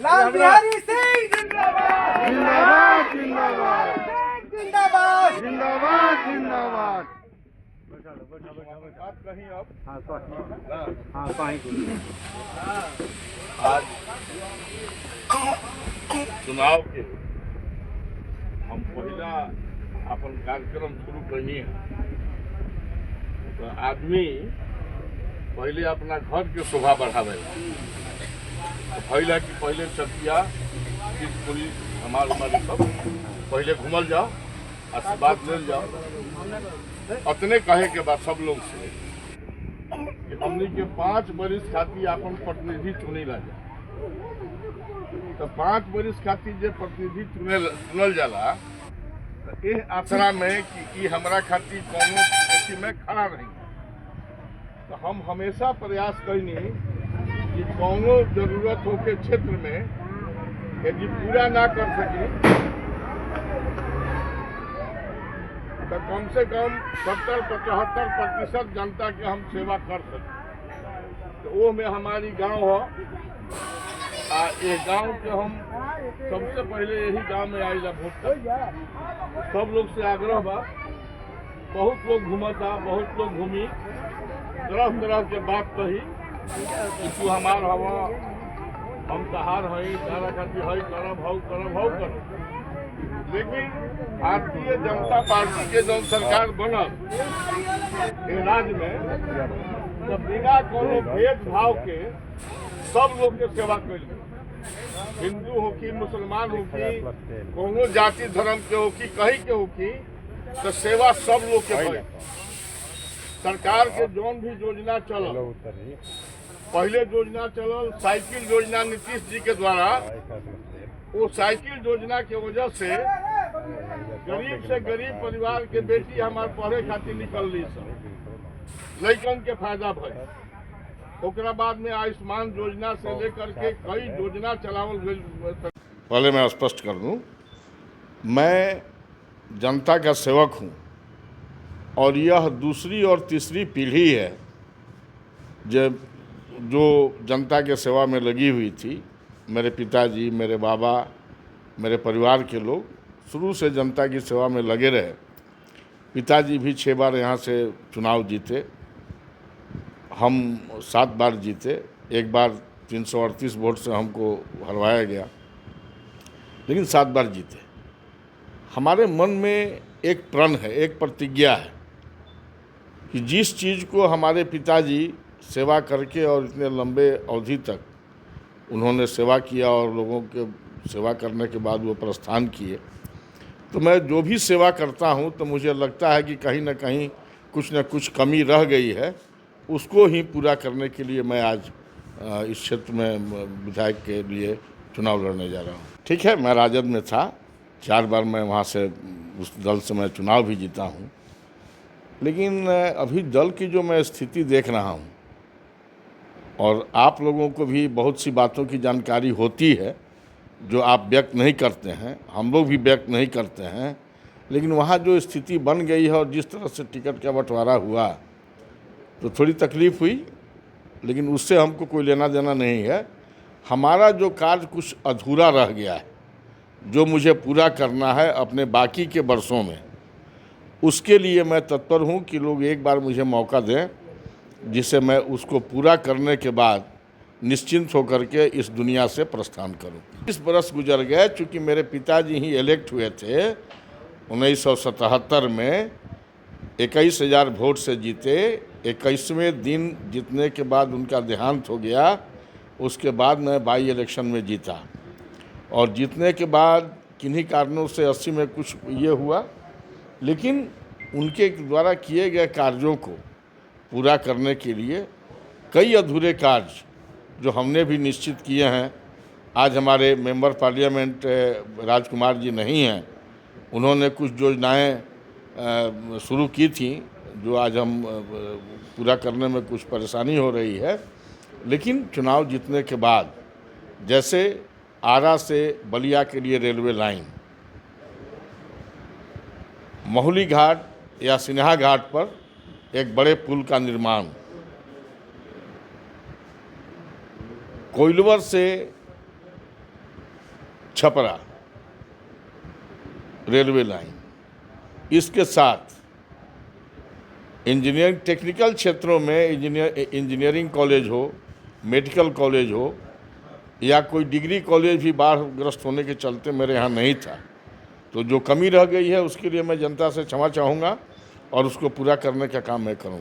लाल बिहारी सिंह जिंदाबाद जिंदाबाद जिंदाबाद जिंदाबाद जिंदाबाद जिंदाबाद। आज चुनाव के हम पहला अपन कार्यक्रम शुरू करनी है। तो आदमी पहले अपना घर के शोभा बढ़ावेला। तो पहला कि पहले चकिया पुलिस हमार हमारे सब पहले घूमल जाओ, आशीर्वाद ले जाओ। अतने कहे के बाद सब लोग से कि हमनी के 5 बरिस खातिर अपन प्रतिनिधि चुने ला जा। तो 5 बरिस खातिर जे प्रतिनिधि चुनल जाला तो ये आसरा में कि हमरा खातिर कौनो स्थिति में खड़ा नहीं। तो हम हमेशा प्रयास करनी कि कौनो जरूरत हो के क्षेत्र में यदि पूरा ना कर सके तो कम से कम 70-75% जनता के हम सेवा कर सकें। तो वो में हमारी गांव हो ये गांव के हम सबसे पहले यही गांव में आइला वोट कर। सब लोग से आग्रह बा, बहुत लोग घूमता, बहुत लोग घूमी, तरह तरह के बात कही कि तू हमार हवा, हम तहार हई, तारा खातिर हई करब हऊ करब हऊ करब। लेकिन भारतीय जनता पार्टी के जब सरकार बनल ये राज्य में, तो बिना कोनो भेदभाव के सब लोग के सेवा कइल। हिंदू हो कि मुसलमान हो कि कोनो जाति धर्म के हो कि कहीं के हो कि, तो सेवा सब लोग के भइल। सरकार के जौन भी योजना चलल, पहले योजना चलल साइकिल योजना नीतीश जी के द्वारा। वो साइकिल योजना के वजह से गरीब परिवार के बेटी हमारे पढ़े खातिर निकल ली, सब लड़कन के फायदा भइल। ओकरा बाद में आयुष्मान योजना से लेकर के कई योजना चलावल गई। पहले मैं स्पष्ट कर दूं, मैं जनता का सेवक हूं और यह दूसरी और तीसरी पीढ़ी है जो जनता के सेवा में लगी हुई थी। मेरे पिताजी, मेरे बाबा, मेरे परिवार के लोग शुरू से जनता की सेवा में लगे रहे। पिताजी भी 6 बार यहाँ से चुनाव जीते, हम 7 बार जीते। एक बार 338 वोट से हमको हरवाया गया, लेकिन 7 बार जीते। हमारे मन में एक प्रण है, एक प्रतिज्ञा है कि जिस चीज़ को हमारे पिताजी सेवा करके और इतने लंबे अवधि तक उन्होंने सेवा किया और लोगों के सेवा करने के बाद वो प्रस्थान किए, तो मैं जो भी सेवा करता हूं तो मुझे लगता है कि कहीं ना कहीं कुछ न कुछ कमी रह गई है। उसको ही पूरा करने के लिए मैं आज इस क्षेत्र में विधायक के लिए चुनाव लड़ने जा रहा हूं। ठीक है, मैं राजद में था, 4 बार मैं वहाँ से उस दल से मैं चुनाव भी जीता हूँ। लेकिन अभी दल की जो मैं स्थिति देख रहा हूँ और आप लोगों को भी बहुत सी बातों की जानकारी होती है, जो आप व्यक्त नहीं करते हैं, हम लोग भी व्यक्त नहीं करते हैं, लेकिन वहाँ जो स्थिति बन गई है और जिस तरह से टिकट का बंटवारा हुआ तो थोड़ी तकलीफ़ हुई, लेकिन उससे हमको कोई लेना देना नहीं है। हमारा जो कार्य कुछ अधूरा रह गया है, जो मुझे पूरा करना है अपने बाकी के वर्षों में, उसके लिए मैं तत्पर हूँ कि लोग एक बार मुझे मौका दें, जिसे मैं उसको पूरा करने के बाद निश्चिंत होकर के इस दुनिया से प्रस्थान करूं। 20 बरस गुजर गए, चूँकि मेरे पिताजी ही इलेक्ट हुए थे 1977 में, 21,000 वोट से जीते। 21वें दिन जीतने के बाद उनका देहांत हो गया। उसके बाद मैं बाई इलेक्शन में जीता और जीतने के बाद किन्हीं कारणों से 80 में कुछ ये हुआ, लेकिन उनके द्वारा किए गए कार्यों को पूरा करने के लिए कई अधूरे कार्य जो हमने भी निश्चित किए हैं। आज हमारे मेंबर पार्लियामेंट राजकुमार जी नहीं हैं, उन्होंने कुछ योजनाएं शुरू की थी जो आज हम पूरा करने में कुछ परेशानी हो रही है। लेकिन चुनाव जीतने के बाद जैसे आरा से बलिया के लिए रेलवे लाइन, महुली घाट या सिन्हा घाट पर एक बड़े पुल का निर्माण, कोइलवर से छपरा रेलवे लाइन, इसके साथ इंजीनियरिंग टेक्निकल क्षेत्रों में इंजीनियरिंग कॉलेज हो, मेडिकल कॉलेज हो या कोई डिग्री कॉलेज भी बाढ़ग्रस्त होने के चलते मेरे यहाँ नहीं था, तो जो कमी रह गई है उसके लिए मैं जनता से क्षमा चाहूँगा और उसको पूरा करने का काम मैं करूँगा।